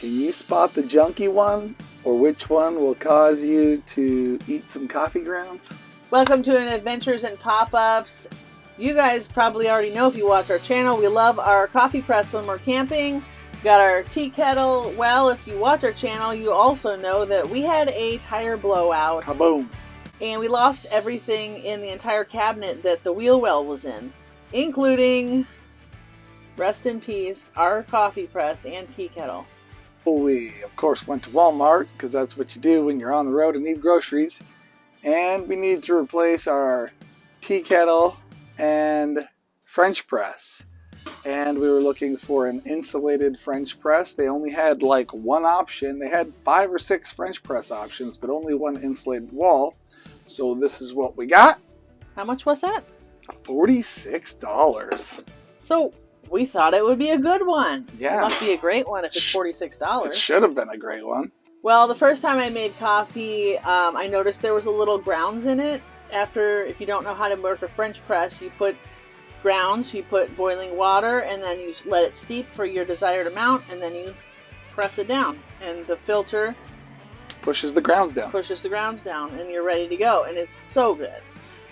Can you spot the junky one, or which one will cause you to eat some coffee grounds? Welcome to an Adventures and Pop-Ups. You guys probably already know if you watch our channel, we love our coffee press when we're camping. Got our tea kettle. Well, if you watch our channel, you also know that we had a tire blowout. Kaboom! And we lost everything in the entire cabinet that the wheel well was in, including, rest in peace, our coffee press and tea kettle. We, of course, went to Walmart, because that's what you do when you're on the road and need groceries. And we needed to replace our tea kettle and French press. And we were looking for an insulated French press. They only had like one option. They had 5 or 6 French press options, but only one insulated wall. So this is what we got. How much was that? $46. So we thought it would be a good one. Yeah. It must be a great one if it's $46. It should have been a great one. Well, the first time I made coffee, I noticed there was a little grounds in it. If you don't know how to work a French press, you put grounds, you put boiling water, and then you let it steep for your desired amount, and then you press it down. And the filter pushes the grounds down. And you're ready to go. And it's so good.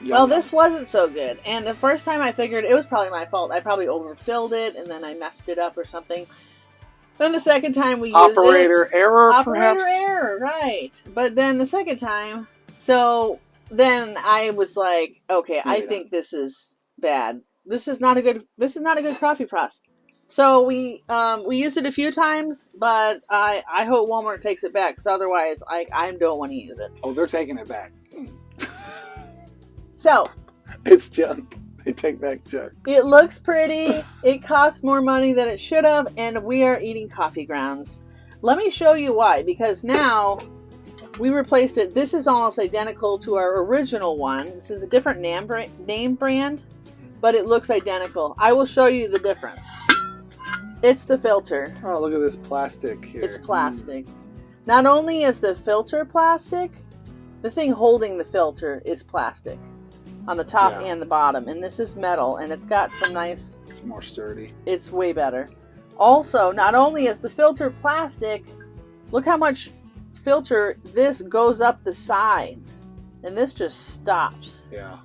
Yeah, well, this wasn't so good. And the first time I figured it was probably my fault. I probably overfilled it, and then I messed it up or something. Then the second time we used Operator error, perhaps? Operator error, right. But then the second time, so then I was like, okay, I think this is bad. This is not a good coffee press. So we used it a few times, but I hope Walmart takes it back, because otherwise I don't want to use it. Oh, they're taking it back. So it's junk. They take back junk. It looks pretty. It costs more money than it should have, and we are eating coffee grounds. Let me show you why. Because now we replaced it. This is almost identical to our original one. This is a different name brand, but it looks identical. I will show you the difference. It's the filter. Oh, look at this plastic here. It's plastic. Not only is the filter plastic, the thing holding the filter is plastic on the top and the bottom. And this is metal, and it's got some nice... It's more sturdy. It's way better. Also, not only is the filter plastic, look how much filter this goes up the sides. And this just stops. Yeah.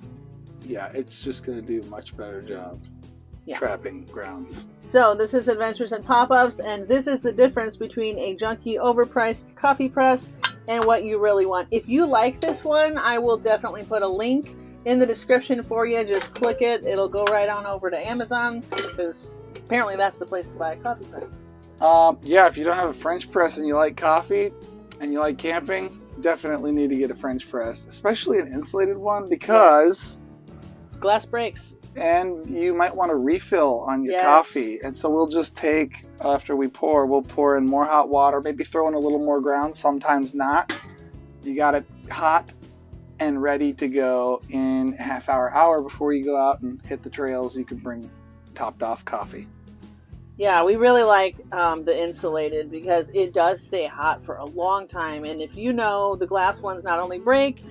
Yeah, it's just going to do a much better job trapping grounds. So this is Adventures and Pop-Ups, and this is the difference between a junky, overpriced coffee press and what you really want. If you like this one, I will definitely put a link in the description for you. Just click it. It'll go right on over to Amazon, because apparently that's the place to buy a coffee press. Yeah, if you don't have a French press and you like coffee and you like camping, definitely need to get a French press, especially an insulated one, because glass breaks. And you might want to refill on your coffee. And so we'll just take, after we'll pour in more hot water, maybe throw in a little more ground, sometimes not. You got it hot and ready to go in a half hour before you go out and hit the trails. You can bring topped off coffee. Yeah, we really like the insulated, because it does stay hot for a long time. And if you know, the glass ones not only break,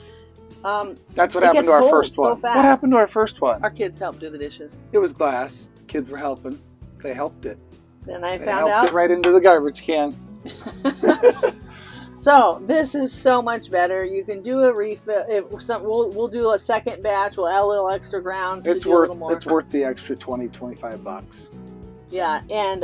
that's what happened to our first one. So what happened to our first one? Our kids helped do the dishes. It was glass. Kids were helping. They helped it. Then they helped out it right into the garbage can. So this is so much better. You can do a refill. We'll do a second batch. We'll add a little extra grounds. It's to do a little more. It's worth the extra $20-25. Yeah, and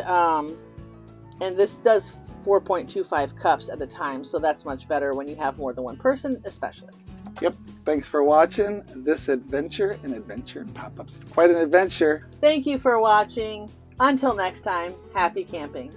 this does 4.25 cups at a time, so that's much better when you have more than one person, especially. Yep. Thanks for watching this adventure and Pop-Ups. Quite an adventure. Thank you for watching. Until next time, happy camping.